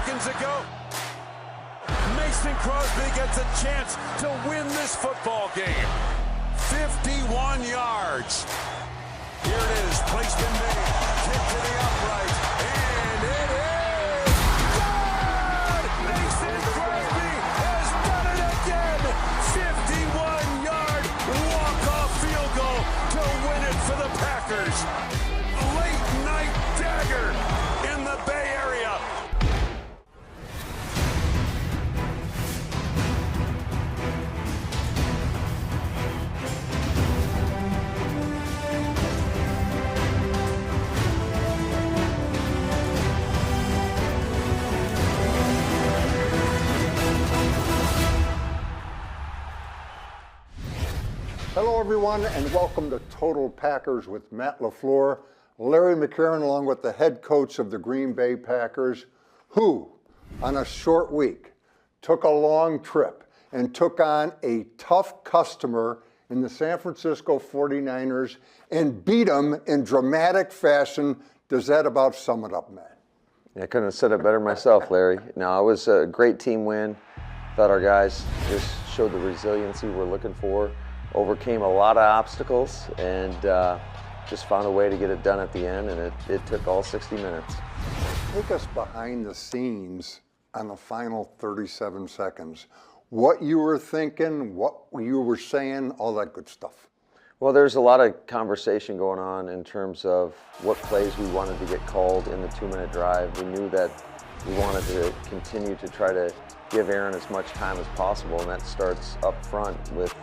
seconds ago. Mason Crosby gets a chance to win this football game. 51 yards. Here it is, placed in mid, kick to the upright, and it is good! Mason Crosby has done it again! 51-yard walk-off field goal to win it for the Packers. Late night dagger in the Bay Area. Hello, everyone, and welcome to Total Packers with Matt LaFleur, Larry McCarren, along with the head coach of the Green Bay Packers, who, on a short week, took a long trip and took on a tough customer in the San Francisco 49ers and beat them in dramatic fashion. Does that about sum it up, Matt? I couldn't have said it better myself, Larry. No, it was a great team win. Thought our guys just showed the resiliency we're looking for. Overcame a lot of obstacles and just found a way to get it done at the end, and it took all 60 minutes. Take us behind the scenes on the final 37 seconds. What you were thinking, what you were saying, all that good stuff. Well, there's a lot of conversation going on in terms of what plays we wanted to get called in the 2-minute drive. We knew that we wanted to continue to try to give Aaron as much time as possible, and that starts up front with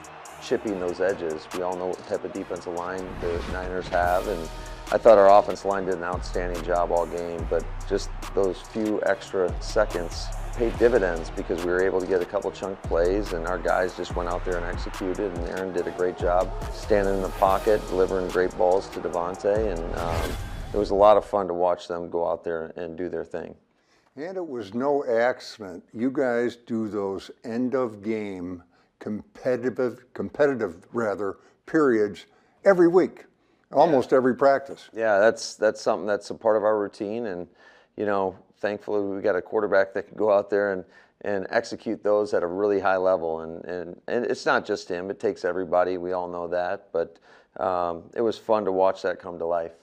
chipping those edges. We all know what type of defensive line the Niners have, and I thought our offensive line did an outstanding job all game, but just those few extra seconds paid dividends because we were able to get a couple chunk plays, and our guys just went out there and executed, and Aaron did a great job standing in the pocket, delivering great balls to DAVANTE, and it was a lot of fun to watch them go out there and do their thing. And it was no accident. You guys do those end of game competitive periods every week, almost every practice. Yeah, that's something that's a part of our routine, and you know, thankfully we got a quarterback that can go out there and execute those at a really high level, and it's not just him, it takes everybody, we all know that, but it was fun to watch that come to life.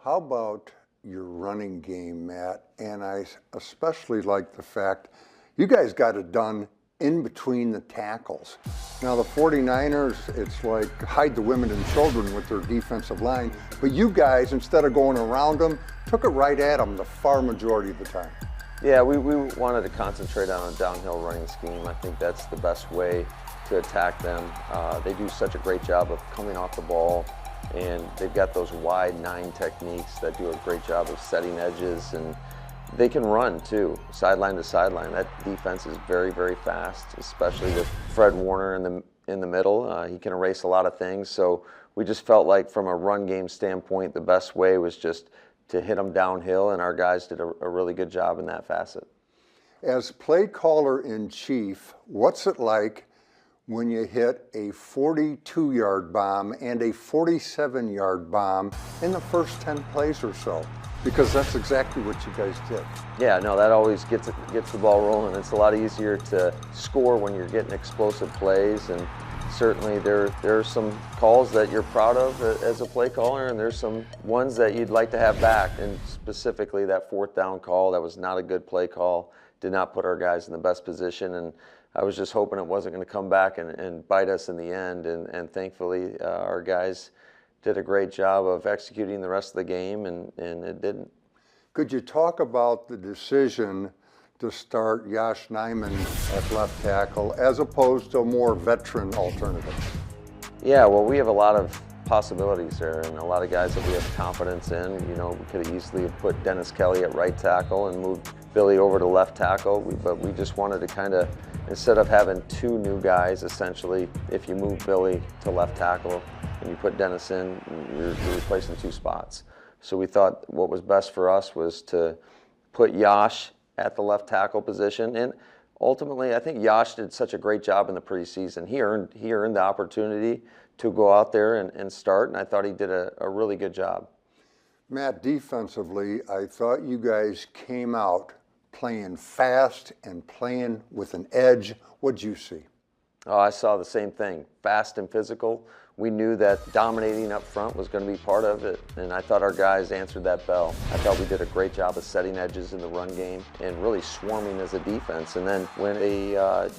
How about your running game, Matt? And I especially like the fact you guys got it done in between the tackles. Now the 49ers, it's like hide the women and children with their defensive line, but you guys, instead of going around them, took it right at them the far majority of the time. Yeah, we wanted to concentrate on a downhill running scheme. I think that's the best way to attack them. They do such a great job of coming off the ball, and they've got those wide 9 techniques that do a great job of setting edges, and they can run too, sideline to sideline. That defense is very, very fast, especially with Fred Warner in the middle. He can erase a lot of things. So we just felt like from a run game standpoint, the best way was just to hit them downhill, and our guys did a really good job in that facet. As play caller in chief, what's it like when you hit a 42-yard bomb and a 47-yard bomb in the first 10 plays or so? Because that's exactly what you guys did. Yeah, no, that always gets the ball rolling. It's a lot easier to score when you're getting explosive plays, and certainly there are some calls that you're proud of as a play caller, and there's some ones that you'd like to have back, and specifically that 4th down call, that was not a good play call, did not put our guys in the best position, and I was just hoping it wasn't going to come back and bite us in the end, and thankfully our guys did a great job of executing the rest of the game, and it didn't. Could you talk about the decision to start YOSH NIJMAN at left tackle as opposed to a more veteran alternative? Yeah, well, we have a lot of possibilities there, and a lot of guys that we have confidence in. You know, we could have easily have put Dennis Kelly at right tackle and moved Billy over to left tackle, but we just wanted to kind of, instead of having 2 new guys, essentially, if you move Billy to left tackle, and you put Dennis in, you're replacing 2 spots. So we thought what was best for us was to put YOSH at the left tackle position. And ultimately, I think YOSH did such a great job in the preseason. He earned the opportunity to go out there and start, and I thought he did a really good job. Matt, defensively, I thought you guys came out playing fast and playing with an edge. What'd you see? Oh, I saw the same thing, fast and physical. We knew that dominating up front was going to be part of it, and I thought our guys answered that bell. I thought we did a great job of setting edges in the run game and really swarming as a defense. And then when they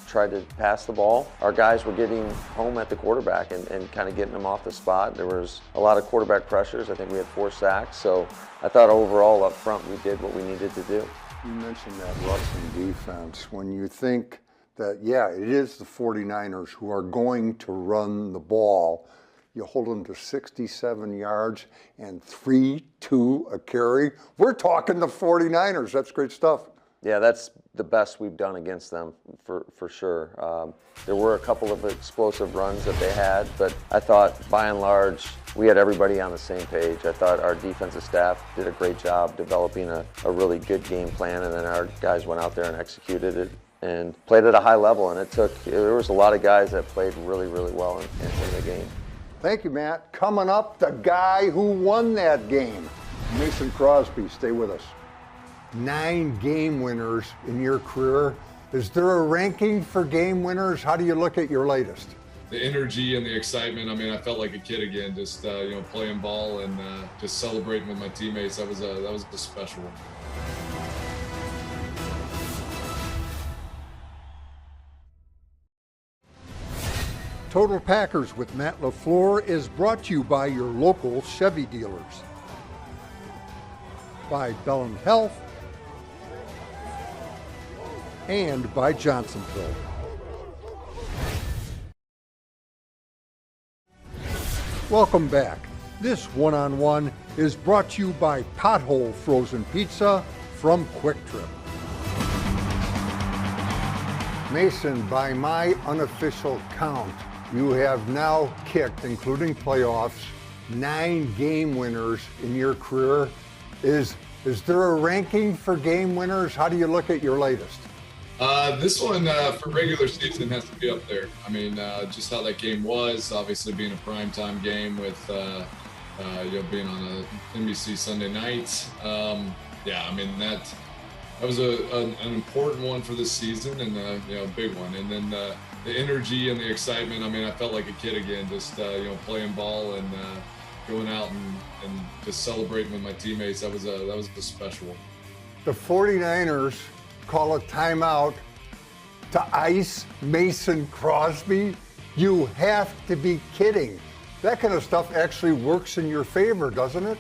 tried to pass the ball, our guys were getting home at the quarterback and kind of getting them off the spot. There was a lot of quarterback pressures. I think we had 4 sacks. So I thought overall up front we did what we needed to do. You mentioned that rushing defense. When you think that, yeah, it is the 49ers who are going to run the ball, you hold them to 67 yards and 3-2 a carry. We're talking the 49ers. That's great stuff. Yeah, that's the best we've done against them for sure. There were a couple of explosive runs that they had, but I thought by and large we had everybody on the same page. I thought our defensive staff did a great job developing a really good game plan, and then our guys went out there and executed it and played at a high level. And there was a lot of guys that played really, really well in the game. Thank you, Matt. Coming up, the guy who won that game, Mason Crosby. Stay with us. 9 game winners in your career. Is there a ranking for game winners? How do you look at your latest? The energy and the excitement. I mean, I felt like a kid again, just playing ball and just celebrating with my teammates. That was a special one. Total Packers with Matt LaFleur is brought to you by your local Chevy dealers, by Bellum Health, and by Johnsonville. Welcome back. This one-on-one is brought to you by Pothole Frozen Pizza from Quick Trip. Mason, by my unofficial count, you have now kicked, including playoffs, 9 game winners in your career. Is there a ranking for game winners? How do you look at your latest? This one for regular season has to be up there. I mean, just how that game was, obviously being a primetime game with being on a NBC Sunday night. Yeah, I mean that was an important one for this season and a big one. And then the energy and the excitement. I mean, I felt like a kid again, just playing ball and going out and just celebrating with my teammates. That was a special one. The 49ers call a timeout to ice Mason Crosby. You have to be kidding. That kind of stuff actually works in your favor, doesn't it?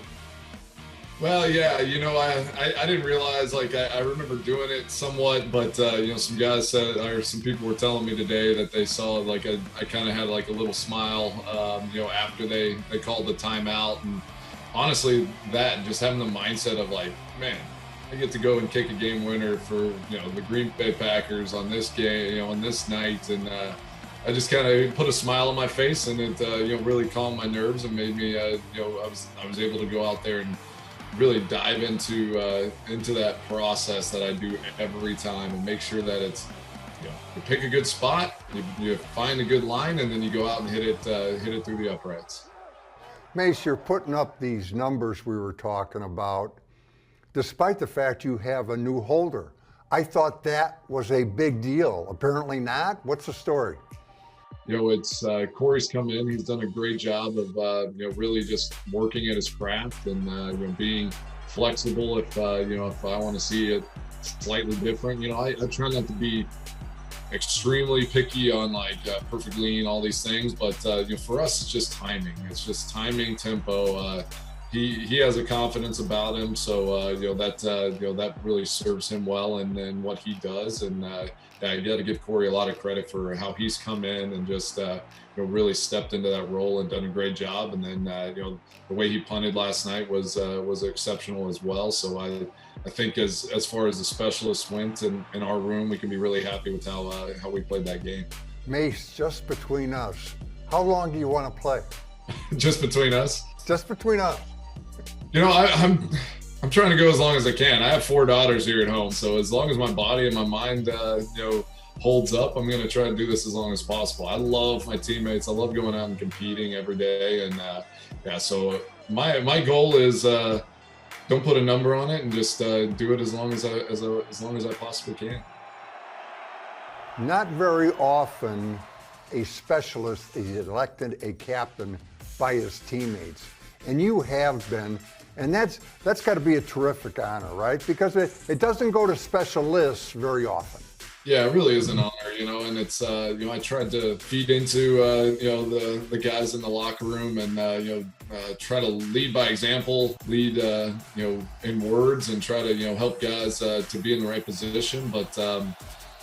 Well, yeah, I didn't realize, I remember doing it somewhat, but, some guys said, or some people were telling me today that they saw, I kind of had, a little smile, after they called the timeout. And honestly, just having the mindset of, man, I get to go and kick a game winner for, the Green Bay Packers on this game, on this night. And I just kind of put a smile on my face, and it, really calmed my nerves and made me, I was able to go out there and really dive into that process that I do every time and make sure that it's, you pick a good spot, you find a good line, and then you go out and hit it through the uprights. Mace, you're putting up these numbers we were talking about, despite the fact you have a new holder. I thought that was a big deal. Apparently not. What's the story? It's Corey's come in. He's done a great job of really just working at his craft and being flexible. If I want to see it slightly different, I try not to be extremely picky on perfect lean, all these things. But for us, it's just timing. It's just timing, tempo. He has a confidence about him, so that really serves him well in what he does. And you got to give Corey a lot of credit for how he's come in and just really stepped into that role and done a great job. And then the way he punted last night was exceptional as well. So I think as far as the specialists went in our room, we can be really happy with how we played that game. Mace, just between us, how long do you want to play? Just between us? Just between us. I'm trying to go as long as I can. I have 4 daughters here at home, so as long as my body and my mind, holds up, I'm going to try to do this as long as possible. I love my teammates. I love going out and competing every day, and so my goal is don't put a number on it and just do it as long as I possibly can. Not very often a specialist is elected a captain by his teammates, and you have been, and that's got to be a terrific honor, right? Because it doesn't go to specialists very often. Yeah, it really is an honor, and it's, I tried to feed into, the guys in the locker room and, try to lead by example, lead, in words, and try to, help guys to be in the right position. But,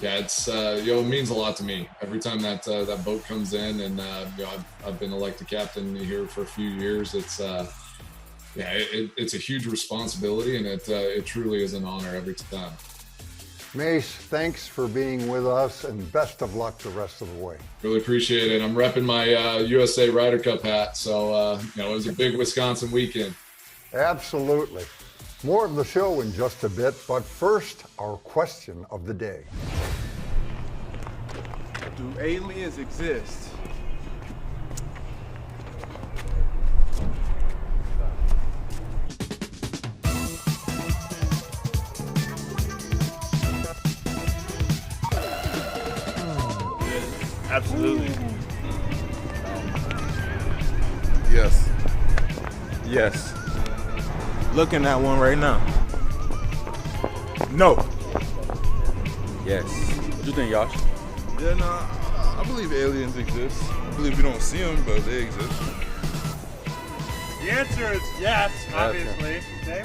yeah, it's, it means a lot to me every time that boat comes in, and, I've been elected captain here for a few years. It's, it's a huge responsibility, and it truly is an honor every time. Mace, thanks for being with us, and best of luck the rest of the way. Really appreciate it. I'm repping my USA Ryder Cup hat, so it was a big Wisconsin weekend. Absolutely. More of the show in just a bit, but first, our question of the day. Do aliens exist? Absolutely. Yes. Yes. Looking at one right now. No. Yes. What you think, Yosh? Yeah, no, I believe aliens exist. I believe we don't see them, but they exist. The answer is yes, obviously. Okay.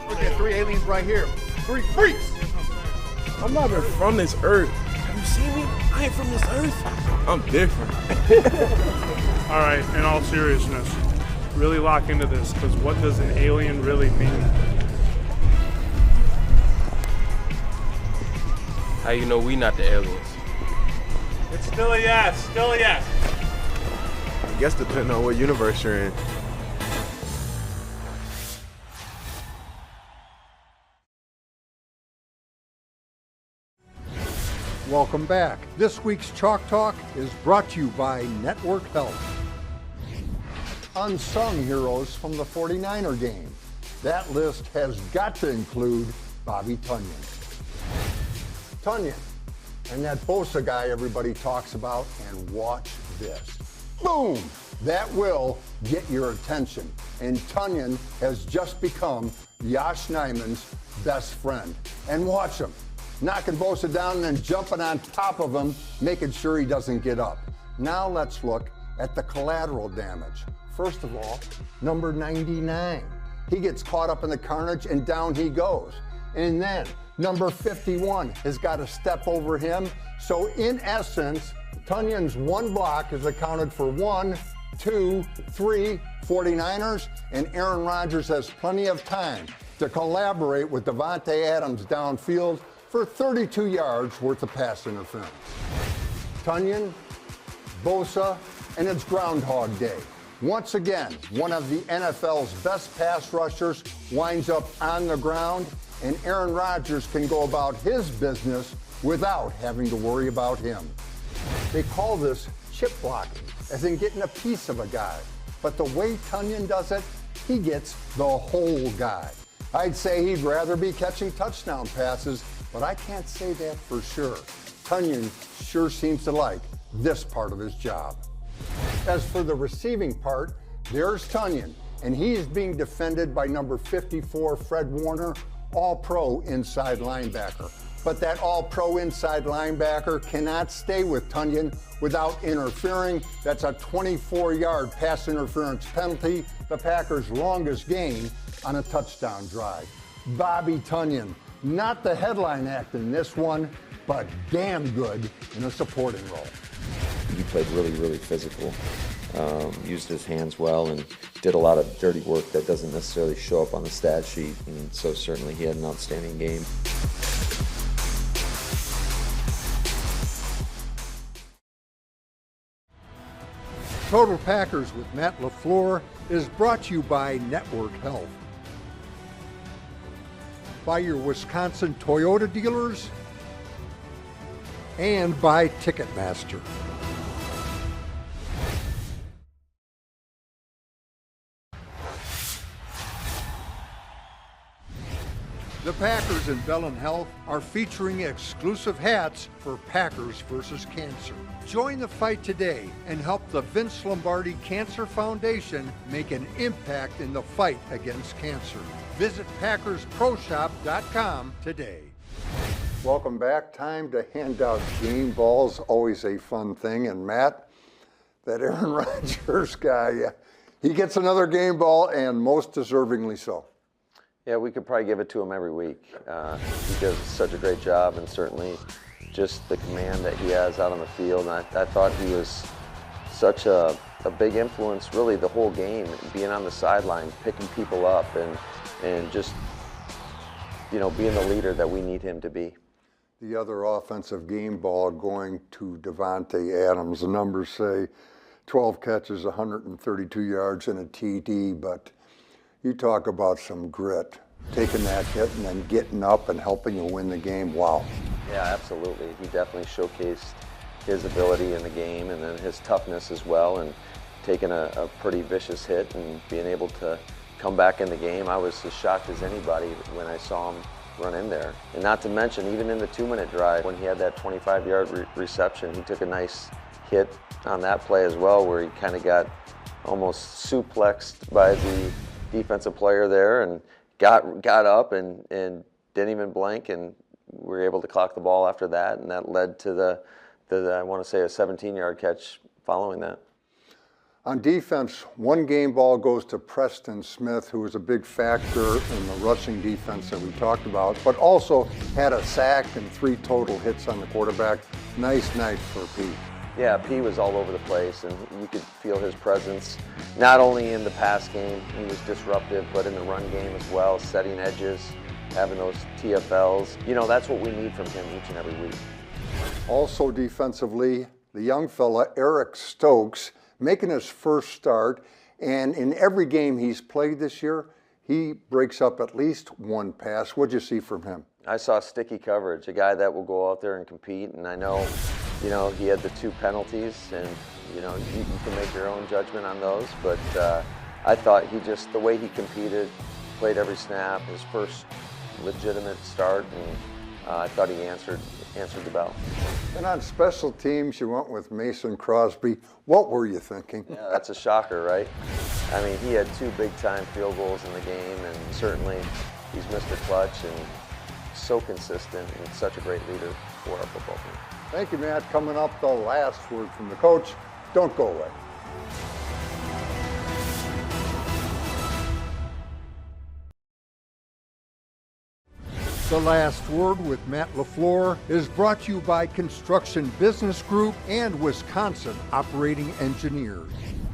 Look at 3 aliens right here. 3 freaks. I'm not even from this earth. Have you seen me? I ain't from this earth. I'm different. All right, in all seriousness, really lock into this, because what does an alien really mean? How you know we not the aliens? It's still a yes, still a yes. I guess depending on what universe you're in. Welcome back. This week's Chalk Talk is brought to you by Network Health. Unsung heroes from the 49er game. That list has got to include Bobby Tonyan. Tonyan, and that Bosa guy everybody talks about, and watch this. Boom! That will get your attention. And Tonyan has just become YOSH NIJMAN's best friend. And watch him. Knocking Bosa down and then jumping on top of him, making sure he doesn't get up. Now let's look at the collateral damage. First of all, number 99. He gets caught up in the carnage and down he goes. And then number 51 has got to step over him. So in essence, Tonyan's one block is accounted for 1, 2, 3 49ers, and Aaron Rodgers has plenty of time to collaborate with Davante Adams downfield for 32 yards worth of pass interference. Tonyan, Bosa, and it's Groundhog Day. Once again, one of the NFL's best pass rushers winds up on the ground, and Aaron Rodgers can go about his business without having to worry about him. They call this chip blocking, as in getting a piece of a guy. But the way Tonyan does it, he gets the whole guy. I'd say he'd rather be catching touchdown passes, but I can't say that for sure. Tonyan sure seems to like this part of his job. As for the receiving part, there's Tonyan, and he's being defended by number 54, Fred Warner, all-pro inside linebacker. But that all-pro inside linebacker cannot stay with Tonyan without interfering. That's a 24-yard pass interference penalty, the Packers' longest gain on a touchdown drive. Bobby Tonyan, not the headline act in this one, but damn good in a supporting role. He played really, really physical, used his hands well, and did a lot of dirty work that doesn't necessarily show up on the stat sheet, and so certainly he had an outstanding game. Total Packers with Matt LaFleur is brought to you by Network Health, by your Wisconsin Toyota dealers, and by Ticketmaster. The Packers and Bellin Health are featuring exclusive hats for Packers versus Cancer. Join the fight today and help the Vince Lombardi Cancer Foundation make an impact in the fight against cancer. Visit PackersProShop.com today. Welcome back. Time to hand out game balls. Always a fun thing. And Matt, that Aaron Rodgers guy, he gets another game ball, and most deservingly so. Yeah, we could probably give it to him every week. He does such a great job, and certainly just the command that he has out on the field. And I thought he was such a big influence, really, the whole game, being on the sideline, picking people up, and just, you know, being the leader that we need him to be. The other offensive game ball going to DAVANTE Adams. The numbers say 12 catches, 132 yards, and a TD, but you talk about some grit, taking that hit and then getting up and helping you win the game. Wow. Yeah, absolutely. He definitely showcased his ability in the game, and then his toughness as well, and taking a pretty vicious hit and being able to come back in the game. I was as shocked as anybody when I saw him run in there. And not to mention, even in the 2-minute drive, when he had that 25-yard reception, he took a nice hit on that play as well, where he kind of got almost suplexed by the defensive player there, and got up and didn't even blink, and we were able to clock the ball after that, and that led to the I want to say a 17-yard catch following that. On defense, one game ball goes to Preston Smith, who was a big factor in the rushing defense that we talked about, but also had a sack and 3 total hits on the quarterback. Nice night for Pete. Yeah, P was all over the place, and you could feel his presence, not only in the pass game, he was disruptive, but in the run game as well, setting edges, having those TFLs. You know, that's what we need from him each and every week. Also defensively, the young fella, Eric Stokes, making his first start, and in every game he's played this year, he breaks up at least one pass. What'd you see from him? I saw sticky coverage, a guy that will go out there and compete, and I know, you know, he had the 2 penalties, and, you know, you can make your own judgment on those, but I thought he just, the way he competed, played every snap, his first legitimate start, and I thought he answered the bell. And on special teams, you went with Mason Crosby. What were you thinking? Yeah, that's a shocker, right? I mean, he had 2 big-time field goals in the game, and certainly he's Mr. Clutch and so consistent and such a great leader for our football team. Thank you, Matt. Coming up, the last word from the coach. Don't go away. The Last Word with Matt LaFleur is brought to you by Construction Business Group and Wisconsin Operating Engineers.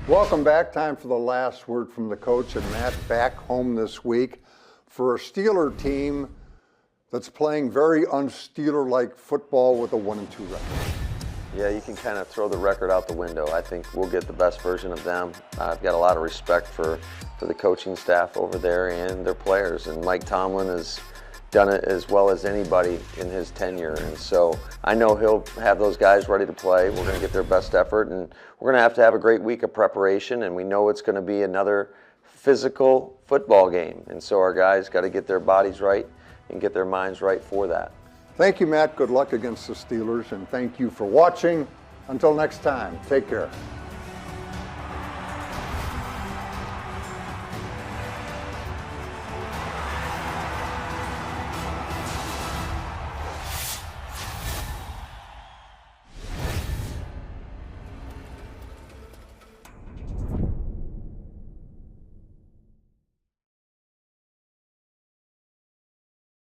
Welcome back. Time for the last word from the coach, and Matt back home this week for a Steeler team that's playing very un-Steeler-like football with a 1-2 record. Yeah, you can kind of throw the record out the window. I think we'll get the best version of them. I've got a lot of respect for the coaching staff over there and their players, and Mike Tomlin has done it as well as anybody in his tenure, and so I know he'll have those guys ready to play. We're going to get their best effort, and we're going to have a great week of preparation, and we know it's going to be another physical football game, and so our guys got to get their bodies right and get their minds right for that. Thank you, Matt. Good luck against the Steelers, and thank you for watching. Until next time, take care.